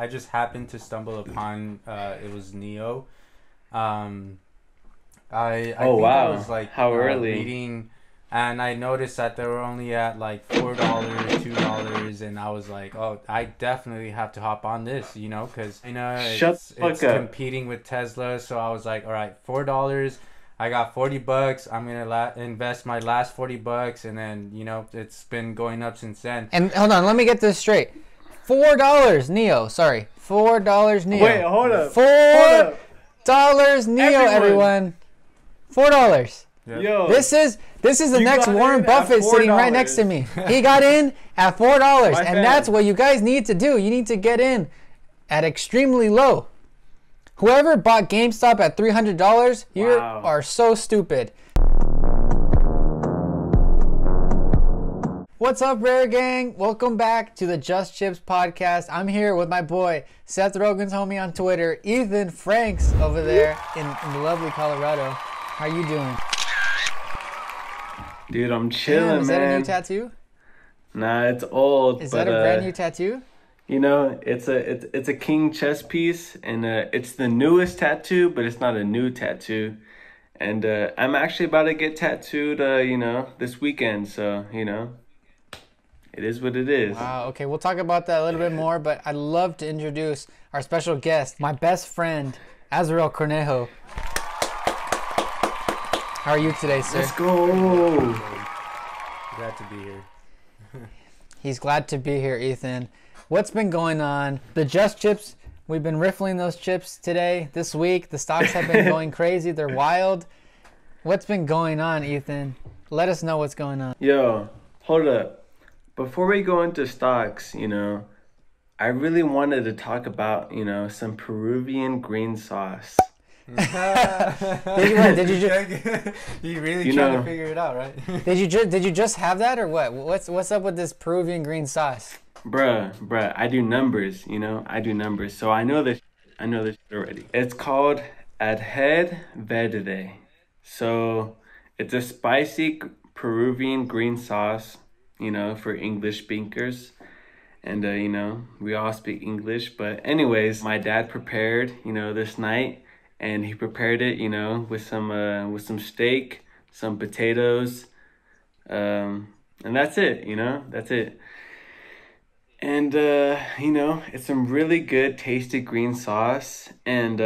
I just happened to stumble upon it was Neo. Um, I Oh think I was wow. like How early? reading, and I noticed that they were only at like $4, $2, and I was like, oh, I definitely have to hop on this, because Shut the it's fuck up. competing with Tesla. So I was like, all right, $4. I got $40. I'm gonna invest my last $40, and then it's been going up since then. And hold on, let me get this straight. $4 Neo. Sorry, $4 Wait, Neo. hold up. Hold Four up. dollars Neo, Everyone. everyone. $4. Yep. Yo, This is the you next got Warren in at Buffett four sitting right next to dollars. me. He got in at $4, My and that's fam. what you guys need to do. You need to get in at extremely low. Whoever bought GameStop at $300, you Wow. are so stupid. What's up, Rare Gang? Welcome back to the Just Chips podcast. I'm here with my boy, Seth Rogen's homie on Twitter, Ethan Franks over there in lovely Colorado. How you doing? Dude, I'm Damn, chilling, is that a new man. tattoo? Nah, it's old, Is but that a brand new tattoo? it's a king chess piece, and it's the newest tattoo, but it's not a new tattoo. And I'm actually about to get tattooed, this weekend. So it is what it is. Wow, okay, we'll talk about that a little bit more, but I'd love to introduce our special guest, my best friend, Azrael Cornejo. How are you today, sir? Let's go. Glad to be here. He's glad to be here, Ethan. What's been going on? The Just Chips, we've been riffling those chips today, this week. The stocks have been going crazy. They're wild. What's been going on, Ethan? Let us know what's going on. Yo, hold up. Before we go into stocks, I really wanted to talk about, some Peruvian green sauce. Did you You really You trying know- to figure it out, right? did you just have that or what? What's up with this Peruvian green sauce? Bruh, I do numbers, I do numbers. So I know this already. It's called Adhead Verde. So it's a spicy Peruvian green sauce, for English speakers. And, we all speak English. But anyways, my dad prepared, this night. And he prepared it, with some steak, some potatoes. And that's it, that's it. And, it's some really good, tasty green sauce. And,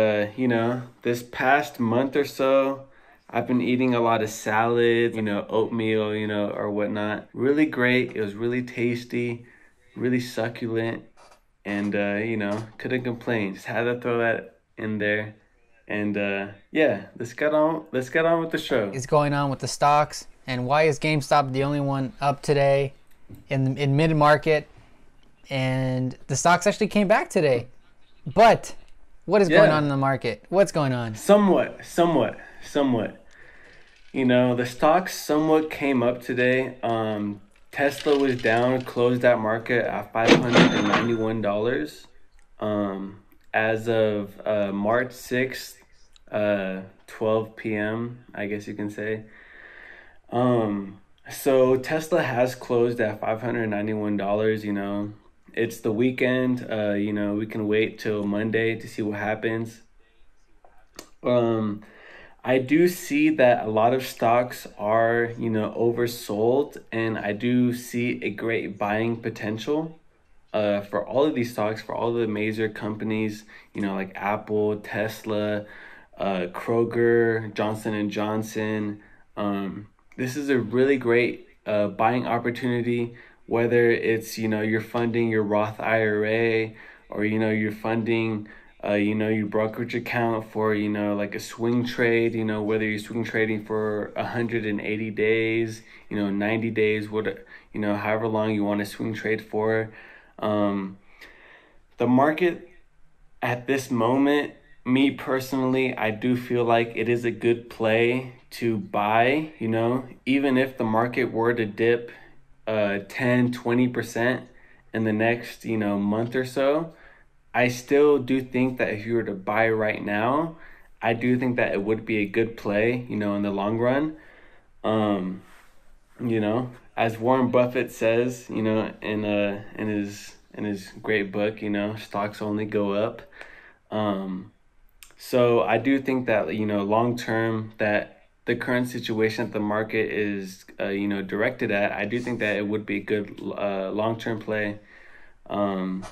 this past month or so, I've been eating a lot of salad, oatmeal, or whatnot. Really great. It was really tasty, really succulent. And, couldn't complain. Just had to throw that in there. And, yeah, let's get on with the show. Is going on with the stocks, and why is GameStop the only one up today in mid market? And the stocks actually came back today, but what is going Yeah. on in the market? What's going on? Somewhat. The stocks somewhat came up today. Tesla was down, closed that market at $591. As of March 6th, 12 p.m., I guess you can say. So Tesla has closed at $591, It's the weekend, we can wait till Monday to see what happens. I do see that a lot of stocks are, oversold, and I do see a great buying potential for all of these stocks, for all of the major companies, like Apple, Tesla, Kroger, Johnson and Johnson. This is a really great buying opportunity, whether it's, you're funding your Roth IRA, or, you're funding your brokerage account for, like a swing trade, whether you're swing trading for 180 days, 90 days, however long you want to swing trade for. The market at this moment, me personally, I do feel like it is a good play to buy, even if the market were to dip 10-20% in the next, month or so. I still do think that if you were to buy right now, I do think that it would be a good play, in the long run. As Warren Buffett says, in his great book, you know, Stocks Only Go Up. So I do think that, you know, long term, that the current situation that the market is, you know, directed at, I do think that it would be a good long term play. And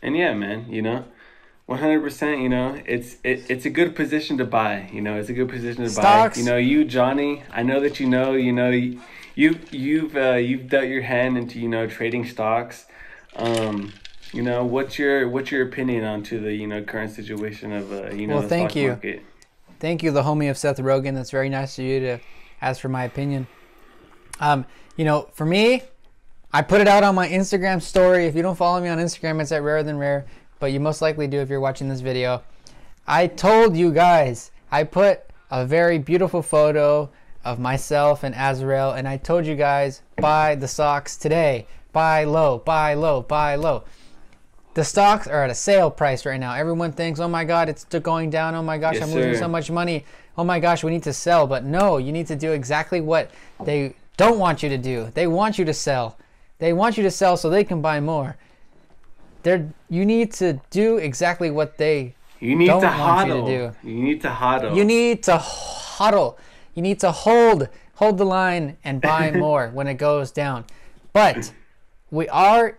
yeah, man, you know, 100%, you know, it's a good position to buy. You know, it's a good position to Stocks. buy. You know, you, Johnny, I know that you know, you've dealt your hand into, you know, trading stocks. You know, what's your opinion onto the, you know, current situation of you know, Well, the thank stock you. market? Thank you, the homie of Seth Rogen. That's very nice of you to ask for my opinion. You know, for me, I put it out on my Instagram story. If you don't follow me on Instagram, it's at Rarer Than Rare, but you most likely do if you're watching this video. I told you guys, I put a very beautiful photo of myself and Azrael, and I told you guys, buy the stocks today. Buy low, buy low, buy low. The stocks are at a sale price right now. Everyone thinks, oh my God, it's going down. Oh my gosh, Yes, I'm losing sir. so much money. Oh my gosh, we need to sell. But no, you need to do exactly what they don't want you to do. They want you to sell. They want you to sell so they can buy more. You need to do exactly what they You need don't to want you to hodl. do. You need to hodl. You need to huddle. You need to hold the line and buy more when it goes down. But we are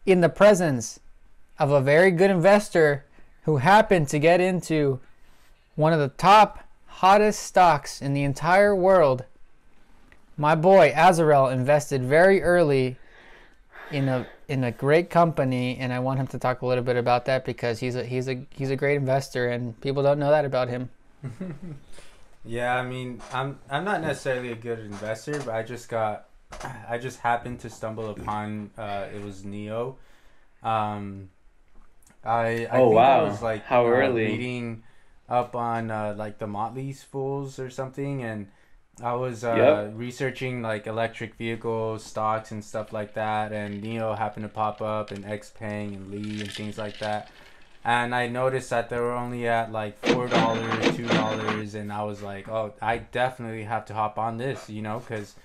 in the presence of a very good investor who happened to get into one of the top hottest stocks in the entire world. My boy Azrael invested very early in a great company, and I want him to talk a little bit about that because he's a great investor and people don't know that about him. Yeah, I mean, I'm not necessarily a good investor, but I just happened to stumble upon it was Neo. I Oh, think wow. I was like How early? reading up on like the Motley Fools or something, and I was Yep. researching like electric vehicle stocks and stuff like that, and Neo happened to pop up, and XPeng and Lee and things like that. And I noticed that they were only at like $4, $2, and I was like, oh, I definitely have to hop on this, you know, because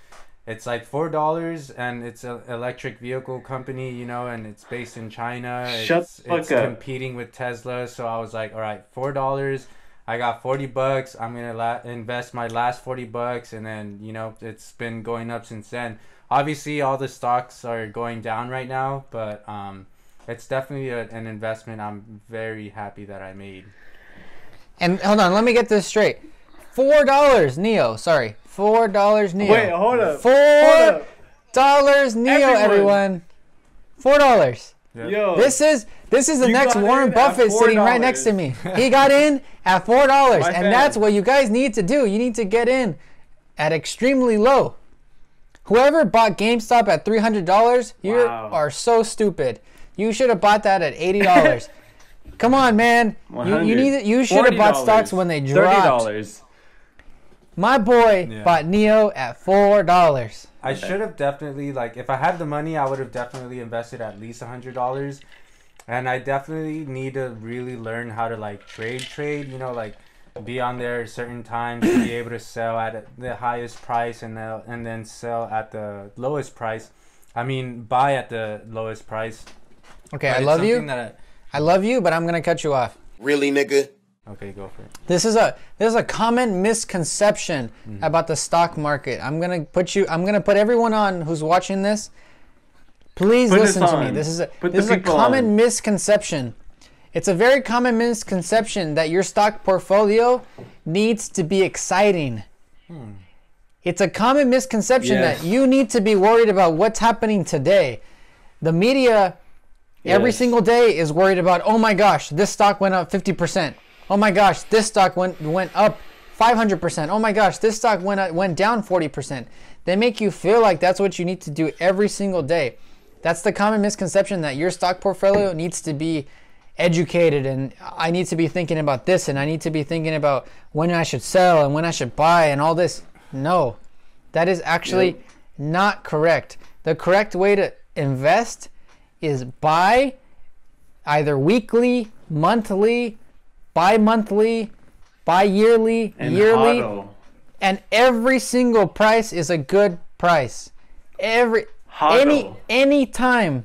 it's like $4, and it's an electric vehicle company, you know, and it's based in China. Shut It's the fuck up. competing with Tesla. So I was like, all right, $4. I got $40. I'm gonna invest my last $40, and then, you know, it's been going up since then. Obviously, all the stocks are going down right now, but it's definitely an investment I'm very happy that I made. And hold on, let me get this straight. $4 Neo, sorry. $4 Neo. Wait, hold up. $4 Neo, everyone. $4. Yep. Yo, This is the You next got Warren in at Buffett sitting right $4. next to me. He got in at $4, My and man. that's what you guys need to do. You need to get in at extremely low. Whoever bought GameStop at $300, you Wow. are so stupid. You should have bought that at $80. Come on, man. You should have bought stocks when they dropped. $30. My boy Yeah. bought Neo at $4. I should have definitely, like, if I had the money, I would have definitely invested at least $100. And I definitely need to really learn how to, like, trade, you know, like, be on there at certain times to be able to sell at the highest price and then sell at the lowest price. I mean, buy at the lowest price. Okay, But I it's love you. something that I love you, but I'm gonna cut you off. Really, nigga? okay, go for it. This is a common misconception about the stock market. I'm gonna put everyone on who's watching this. Please Put listen this to me. on. This is a Put the people common on. misconception. It's a very common misconception that your stock portfolio needs to be exciting. It's a common misconception Yes. that you need to be worried about what's happening today. The media every Yes. single day is worried about, oh my gosh, this stock went up 50%. Oh my gosh, this stock went up 500%. Oh my gosh, this stock went down 40%. They make you feel like that's what you need to do every single day. That's the common misconception, that your stock portfolio needs to be educated, and I need to be thinking about this, and I need to be thinking about when I should sell and when I should buy and all this. No, that is actually not correct. The correct way to invest is buy either weekly, monthly, bi-monthly, bi-yearly, And yearly, hodl. and every single price is a good price. Hodl. Any time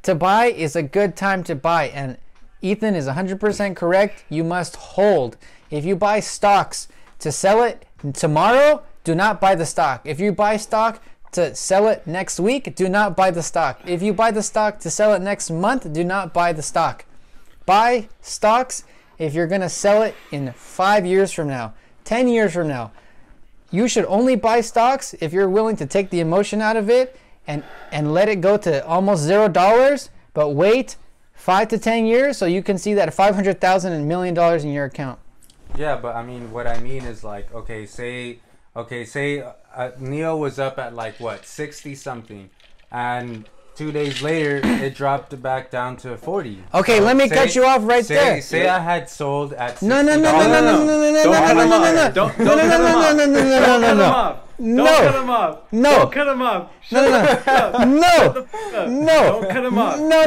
to buy is a good time to buy. And Ethan is 100% correct. You must hold. If you buy stocks to sell it tomorrow, do not buy the stock. If you buy stock to sell it next week, do not buy the stock. If you buy the stock to sell it next month, do not buy the stock. Buy stocks if you're going to sell it in 5 years from now, 10 years from now. You should only buy stocks if you're willing to take the emotion out of it and let it go to almost $0, but wait 5 to 10 years so you can see that $500,000 and $1 million in your account. Yeah, but I mean, what I mean is like, say Neo was up at like what 60 something, and 2 days later it dropped back down to 40. Okay, let me cut you off right there. Say I had sold at $60. No. Don't cut him off. Don't cut him off. Shut up. No. Don't cut him off. No.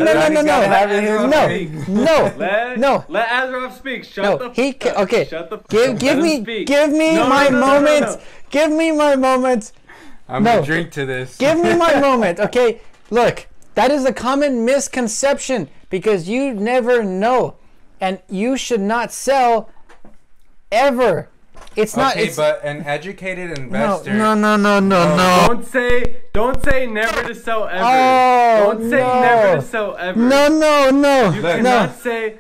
Let Azarov speak. Shut the fuck up. Okay. Shut the fuck up. Give me my moment. Give me my moment. I'm gonna drink to this. Give me my moment. Okay. Look, that is a common misconception because you never know, and you should not sell ever. It's not. Okay, but an educated investor. No. Don't say never to sell ever. Oh, don't say never to sell ever. No. You cannot say.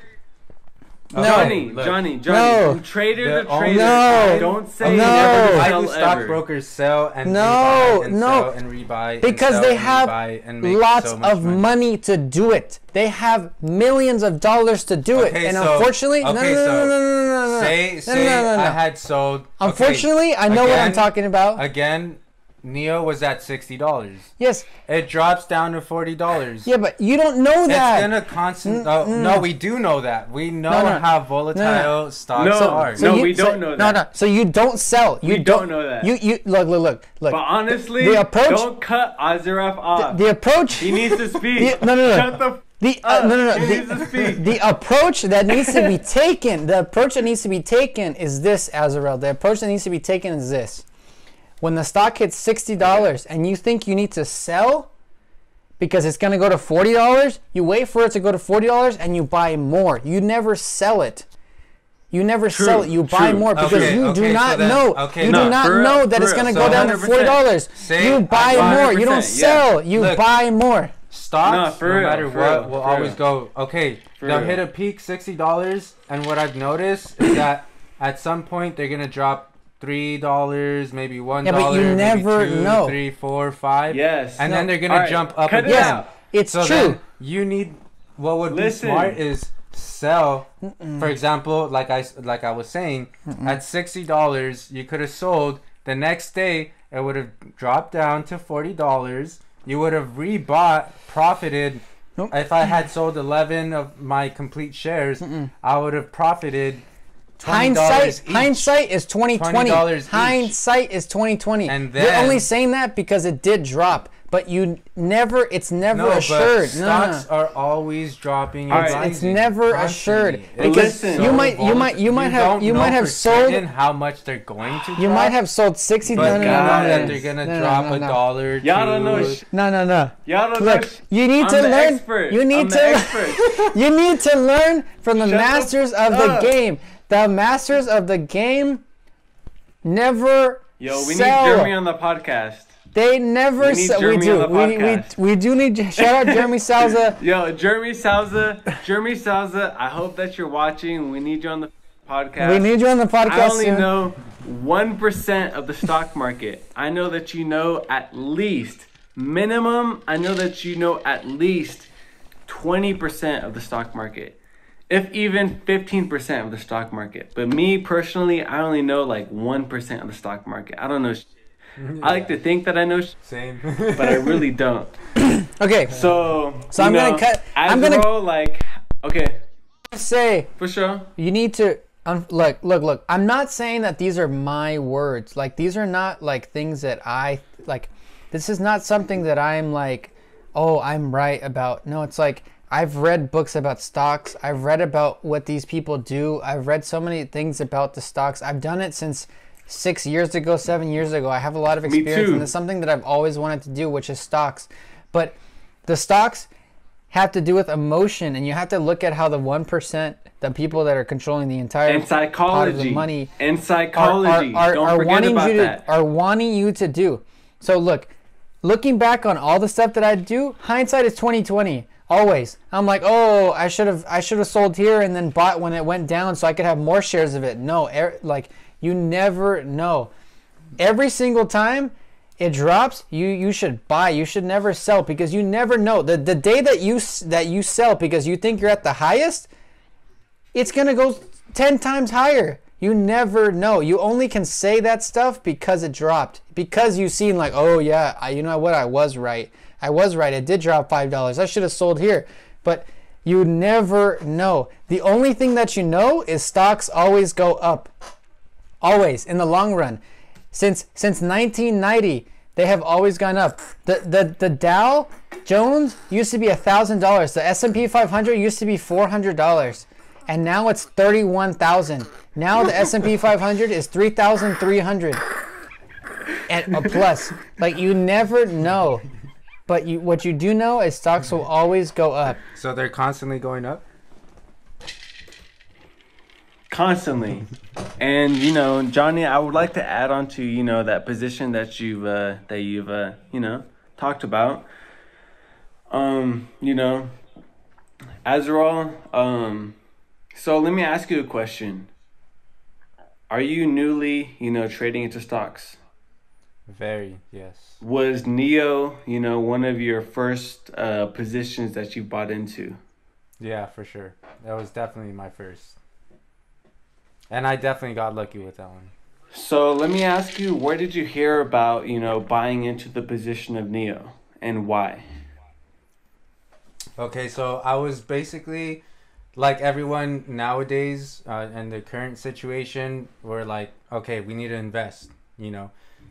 Johnny, No. trader to trader. No. Don't say No. never to Why sell do ever. stockbrokers sell and No, rebuy and no. sell and rebuy? Because and sell they and have rebuy and make lots so much of money to do it. They have millions of dollars to do it, and unfortunately, no. Say I had sold. Unfortunately, I know what I'm talking about. Again, Neo was at $60. Yes. It drops down to $40. Yeah, but you don't know that. It's gonna constant. No, we do know that. We know how volatile stocks are. We don't know that. No. So you don't sell. We don't know that. You look. But honestly, the approach, don't cut Azarov off. The approach. He needs to speak. No. Shut the. The approach that needs to be taken. The approach that needs to be taken is this, Azarel. The approach that needs to be taken is this. When the stock hits $60 and you think you need to sell because it's going to go to $40, you wait for it to go to $40 and you buy more. You never sell it. You never sell it. You buy more because you do not know. You do not know that it's going to go down to $40. You buy more. You don't sell. You buy more. Stocks, no matter what, will always go. Okay, they'll hit a peak $60, and what I've noticed is that at some point they're gonna drop $3, maybe $1. Yeah, but you never maybe 2, know. 3, 4, 5. Yes. And then they're gonna jump up again. Yes, it's so true. Then you need what would be smart is sell. For example, like I was saying, at $60, you could have sold. The next day, it would have dropped down to $40. You would have rebought, profited. Nope. If I had sold 11 of my complete shares, I would have profited $20 each. Hindsight is 2020. $20 each. Hindsight is 2020. And then, you're only saying that because it did drop, but it's never assured. But stocks are always dropping. It's never assured because Listen, you might have sold how much they're going to. You might have sold 60. But that they're gonna drop $1. Y'all don't know. No. Y'all don't Look, know. you need to learn. Expert. You need to. You need to learn from the masters of the game. The masters of the game never we sell. need Jeremy on the podcast. They never sell. We do. We do need. Shout out Jeremy Salza. Yo, Jeremy Salza. I hope that you're watching. We need you on the podcast. We need you on the podcast. I only know 1% of the stock market. I know that you know at least minimum. I know that you know at least 20% of the stock market. If even 15% of the stock market. But me personally, I only know like 1% of the stock market. I don't know. I like to think that I know. Same. But I really don't. Okay. So I'm gonna cut. I'm gonna say for sure. You need to look. I'm not saying that these are my words. Like these are not like things that I like. This is not something that I'm like, oh, I'm right about. No, it's like. I've read books about stocks. I've read about what these people do. I've read so many things about the stocks. I've done it since 6 years ago, 7 years ago. I have a lot of experience, and it's something that I've always wanted to do, which is stocks. But the stocks, have to do with emotion, and you have to look at how the 1%, the people that are controlling the entire And psychology. pot of the money, And psychology. Don't forget about that. Are wanting you to do. So looking back on all the stuff that I do, hindsight is 2020. Always. I'm like, oh, I should have sold here and then bought when it went down so I could have more shares of it. No, like you never know. Every single time it drops, you should buy. You should never sell because you never know. The day that you sell because you think you're at the highest, it's gonna go 10 times higher. You never know. You only can say that stuff because it dropped. Because you've seen like, oh yeah, you know what? I was right. It did drop $5. I should have sold here. But you never know. The only thing that you know is stocks always go up. Always, in the long run. Since 1990, they have always gone up. The Dow Jones used to be $1,000. The S&P 500 used to be $400. And now it's 31,000. Now the S&P 500 is 3,300 and a plus. Like you never know, but what you do know is stocks will always go up. So they're constantly going up. Constantly. And Johnny, I would like to add on to that position that you've talked about. Azrael, so let me ask you a question. Are you newly, trading into stocks? Very, yes. Was Neo, one of your first positions that you bought into? Yeah, for sure. That was definitely my first. And I definitely got lucky with that one. So let me ask you, where did you hear about, buying into the position of Neo and why? Okay, so I was basically like everyone nowadays in the current situation, we're like, okay, we need to invest,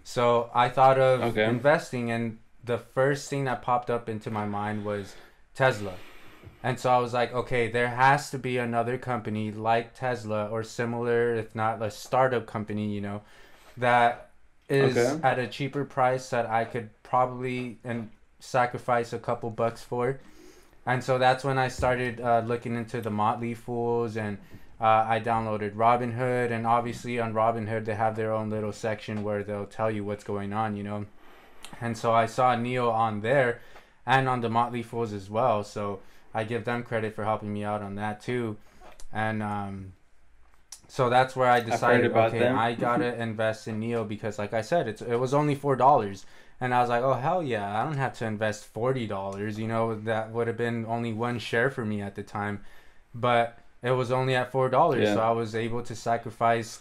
So I thought of investing, and the first thing that popped up into my mind was Tesla. And so I was like, okay, there has to be another company like Tesla or similar, if not a startup company, that is at a cheaper price that I could probably sacrifice a couple bucks for. And so that's when I started looking into the Motley Fools, and I downloaded Robinhood. And obviously on Robinhood, they have their own little section where they'll tell you what's going on, And so I saw Neo on there and on the Motley Fools as well. So I give them credit for helping me out on that too. And so that's where I decided, okay, I got to invest in Neo because like I said, it was only $4. And I was like, oh, hell yeah, I don't have to invest $40. That would have been only one share for me at the time. But it was only at $4. Yeah. So I was able to sacrifice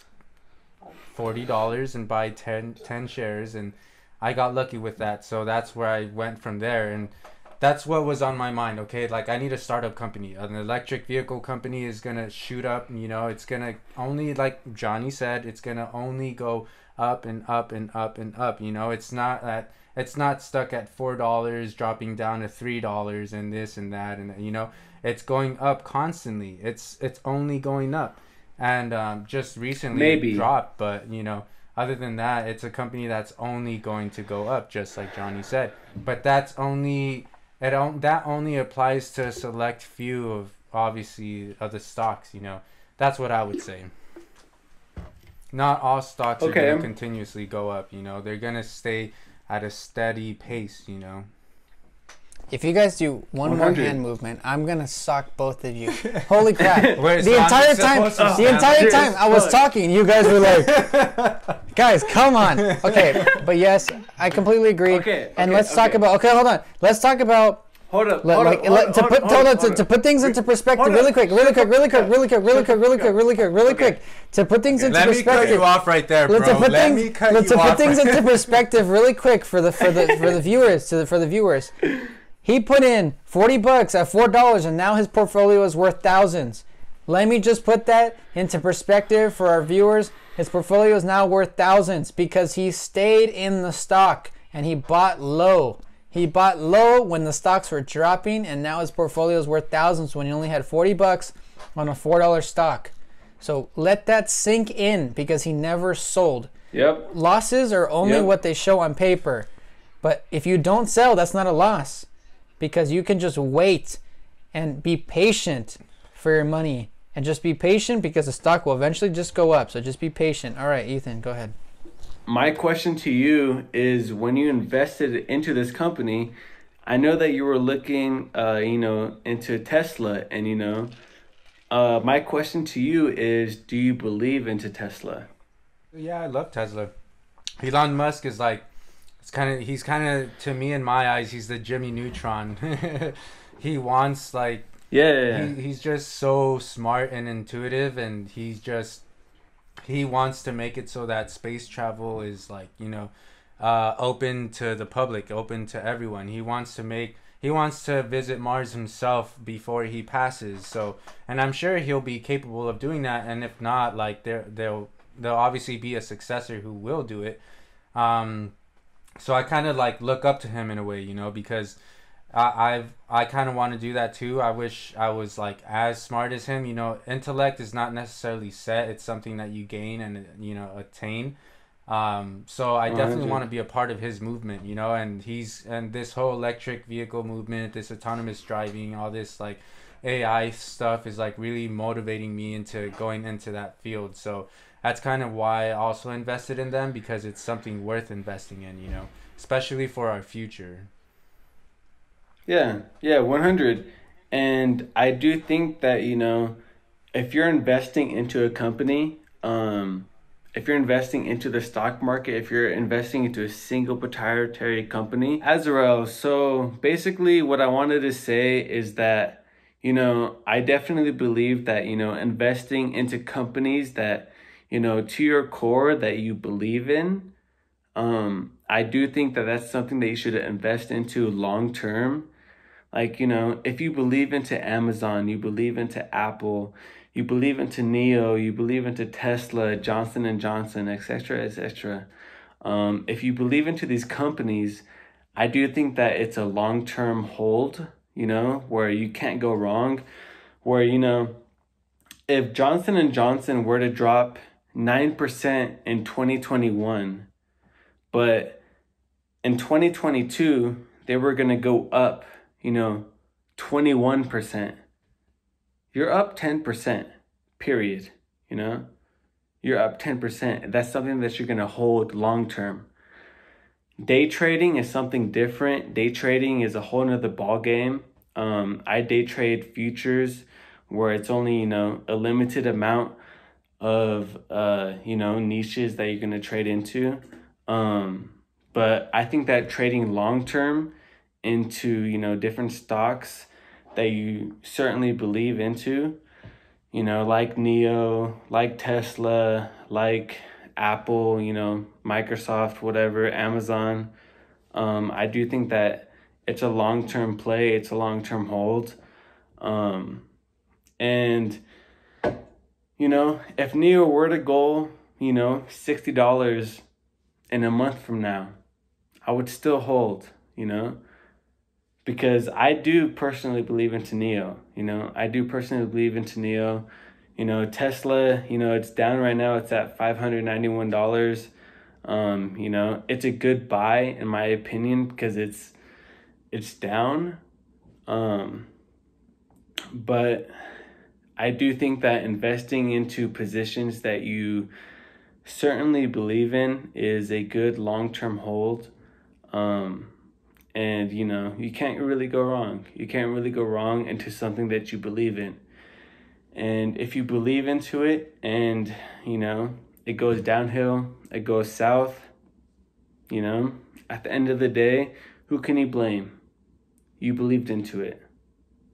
$40 and buy 10 shares. And I got lucky with that. So that's where I went from there. And that's what was on my mind. Okay, like I need a startup company. An electric vehicle company is going to shoot up. It's going to only, like Johnny said, it's going to only go up and up and up and up. It's not stuck at $4 dropping down to $3 and this and that, and it's going up constantly. It's only going up, and just recently it dropped, but other than that, it's a company that's only going to go up, just like Johnny said. But that only applies to a select few of obviously of the stocks. That's what I would say. Not all stocks are going to continuously go up, They're going to stay at a steady pace, If you guys do one 100. More hand movement, I'm going to sock both of you. Holy crap. Wait, the entire time I was talking, you guys were like, guys, come on. Okay, but yes, I completely agree. And let's talk about, hold on. Let's talk about, to put things into perspective really quick. To put things into perspective. Let me cut you off right there, bro. Let's put things into perspective really quick for the viewers. He put in $40 at $4, and now his portfolio is worth thousands. Let me just put that into perspective for our viewers. His portfolio is now worth thousands because he stayed in the stock and he bought low. He bought low when the stocks were dropping, and now his portfolio is worth thousands when he only had $40 on a $4 stock. So let that sink in because he never sold. Yep. Losses are only what they show on paper. But if you don't sell, that's not a loss because you can just wait and be patient for your money. And just be patient because the stock will eventually just go up. So just be patient. All right, Ethan, go ahead. My question to you is, when you invested into this company, I know that you were looking, into Tesla, and my question to you is, do you believe into Tesla? Yeah, I love Tesla. Elon Musk is like, he's kind of, to me in my eyes, he's the Jimmy Neutron. He wants like, Yeah. he's just so smart and intuitive, and he wants to make it so that space travel is like, open to the public, open to everyone. He wants to visit Mars himself before he passes. So, and I'm sure he'll be capable of doing that. And if not, like there'll obviously be a successor who will do it. So I kind of like look up to him in a way, because I kind of want to do that too. I wish I was like as smart as him. Intellect is not necessarily set. It's something that you gain and attain. So I definitely want to be a part of his movement, and this whole electric vehicle movement, this autonomous driving, all this like AI stuff is like really motivating me into going into that field. So that's kind of why I also invested in them, because it's something worth investing in, especially for our future. Yeah, 100. And I do think that, if you're investing into a company, if you're investing into the stock market, if you're investing into a single proprietary company, Azrael, so basically what I wanted to say is that, I definitely believe that, investing into companies that, to your core that you believe in, I do think that that's something that you should invest into long term. Like, if you believe into Amazon, you believe into Apple, you believe into Neo, you believe into Tesla, Johnson and Johnson, etc., etc. If you believe into these companies, I do think that it's a long-term hold, where you can't go wrong, where, if Johnson and Johnson were to drop 9% in 2021, but in 2022, they were going to go up, 21%. You're up 10%, period. You're up 10%. That's something that you're going to hold long term. Day trading is something different. Day trading is a whole nother ball game. I day trade futures where it's only, a limited amount of, niches that you're going to trade into. But I think that trading long term into, different stocks that you certainly believe into, like Neo, like Tesla, like Apple, Microsoft, whatever, Amazon. I do think that it's a long-term play. It's a long-term hold. And, if Neo were to go, $60 in a month from now, I would still hold, because I do personally believe into Neo. I do personally believe into Neo. Tesla, it's down right now. It's at $591. It's a good buy in my opinion because it's down. But I do think that investing into positions that you certainly believe in is a good long-term hold. And you can't really go wrong. You can't really go wrong into something that you believe in. And if you believe into it and, it goes downhill, it goes south, at the end of the day, who can you blame? You believed into it.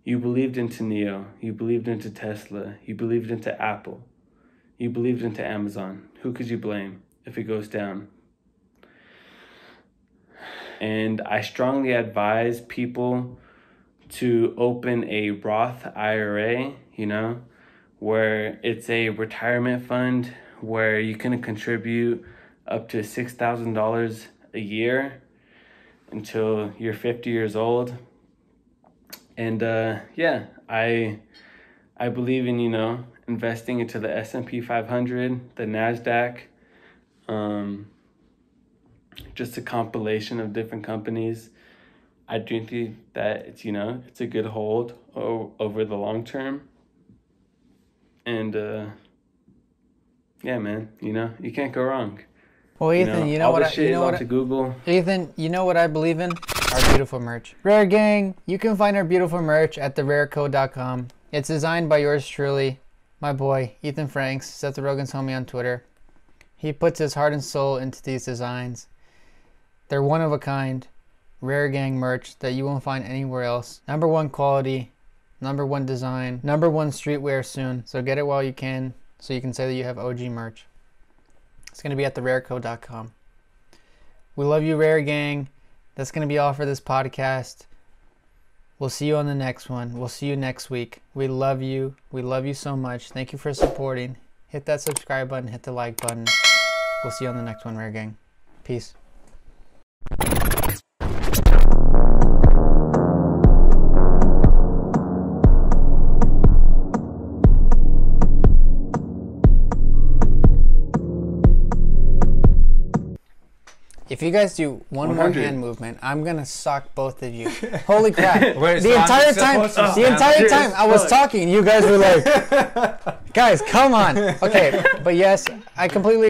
You believed into Neo. You believed into Tesla. You believed into Apple. You believed into Amazon. Who could you blame if it goes down? And I strongly advise people to open a Roth IRA, where it's a retirement fund where you can contribute up to $6,000 a year until you're 50 years old. And I believe in, investing into the S&P 500, the NASDAQ, just a compilation of different companies. I do think that it's, you know, it's a good hold over the long term. And yeah, man, you know, you can't go wrong. Well, Ethan, you know what Google. Ethan, you know what I believe in? Our beautiful merch. Rare Gang, you can find our beautiful merch at therarecode.com. It's designed by yours truly, my boy, Ethan Franks, Seth Rogen's homie on Twitter. He puts his heart and soul into these designs. They're one of a kind, Rare Gang merch that you won't find anywhere else. #1 quality, #1 design, #1 streetwear soon. So get it while you can, so you can say that you have OG merch. It's going to be at therarecode.com. We love you, Rare Gang. That's going to be all for this podcast. We'll see you on the next one. We'll see you next week. We love you. We love you so much. Thank you for supporting. Hit that subscribe button. Hit the like button. We'll see you on the next one, Rare Gang. Peace. If you guys do one more 100. hand movement, I'm gonna sock both of you. Holy crap! Wait, the so I'm entire supposed time, to the entire stand? time I was talking, you guys were like, "Guys, come on." Okay, but yes, I completely.